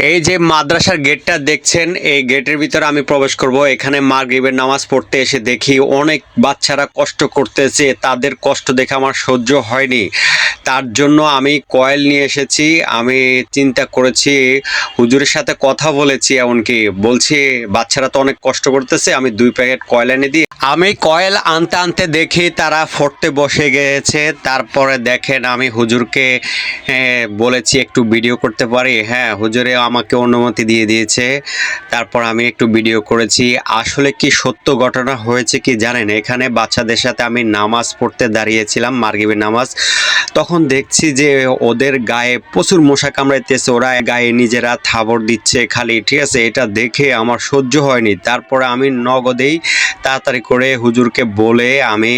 এই যে মাদ্রাসার গেটটা দেখছেন, এই গেটের ভিতরে আমি প্রবেশ করব। এখানে মাগরিবের নামাজ পড়তে এসে দেখি অনেক বাচ্চারা কষ্ট করতেছে, তাদের কষ্ট দেখে আমার সহ্য হয়নি। তার জন্য আমি কয়েল নিয়ে এসেছি। আমি চিন্তা করেছি, হুজুরের সাথে কথা বলেছি, এমনকি বলছি বাচ্চারা তো অনেক কষ্ট করতেছে, আমি 2 প্যাকেট কয়েল এনে দিই। আমি কয়েল আনতে আনতে দেখি তারা ফটতে বসে গিয়েছে। তারপরে দেখেন আমি হুজুরকে বলেছি একটু ভিডিও করতে পারি। হ্যাঁ, হুজুরে আমাকে অনুমতি দিয়ে দিয়েছে। তারপর আমি একটু ভিডিও করেছি। আসলে কি সত্য ঘটনা হয়েছে কি জানেন, এখানে বাচ্চাদের সাথে আমি নামাজ পড়তে দাঁড়িয়েছিলাম, মাগরিবের নামাজ। তখন দেখছি যে ওদের গায়ে প্রচুর মশা কামড়াইতেছে, ওরা গায়ে নিজেরা থাবড় দিচ্ছে খালি, ঠিক আছে। এটা দেখে আমার সহ্য হয়নি। তারপরে আমি নগদেই তাড়াতাড়ি করে হুজুরকে বলে আমি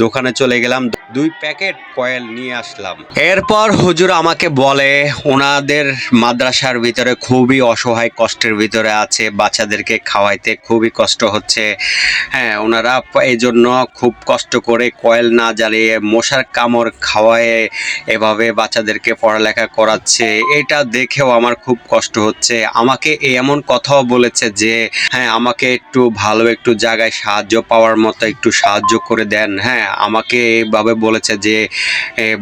দোকানে চলে গেলাম, 2 প্যাকেট কয়েল নিয়ে আসলাম। এরপর হুজুর আমাকে বলে ওনাদের মাদ্রাসার ভিতরে খুবই অসহায় কষ্টের ভিতরে আছে, বাচ্চাদেরকে খাওয়াইতে খুবই কষ্ট হচ্ছে। হ্যাঁ, ওনারা এই জন্য খুব কষ্ট করে কয়েল না জ্বালিয়ে মশার কামড় খাওয়ায় এভাবে বাচ্চাদেরকে পড়ালেখা করাচ্ছে। এটা দেখেও আমার খুব কষ্ট হচ্ছে। আমাকে এমন কথাও বলেছে যে হ্যাঁ, আমাকে একটু ভালো একটু জায়গায় সাহায্য পাওয়ার মতো একটু সাহায্য করে দেন। হ্যাঁ, আমাকে এইভাবে বলেছে যে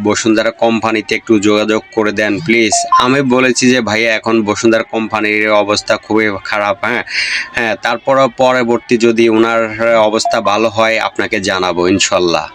বসুন্ধরা কোম্পানিতে একটু যোগাযোগ করে দেন প্লিজ। আমি বলেছি যে ভাইয়া এখন বসুন্ধরা কোম্পানির অবস্থা খুবই খারাপ। হ্যাঁ হ্যাঁ, তারপরও পরবর্তী যদি ওনার অবস্থা ভালো হয় আপনাকে জানাবো ইনশাল্লাহ।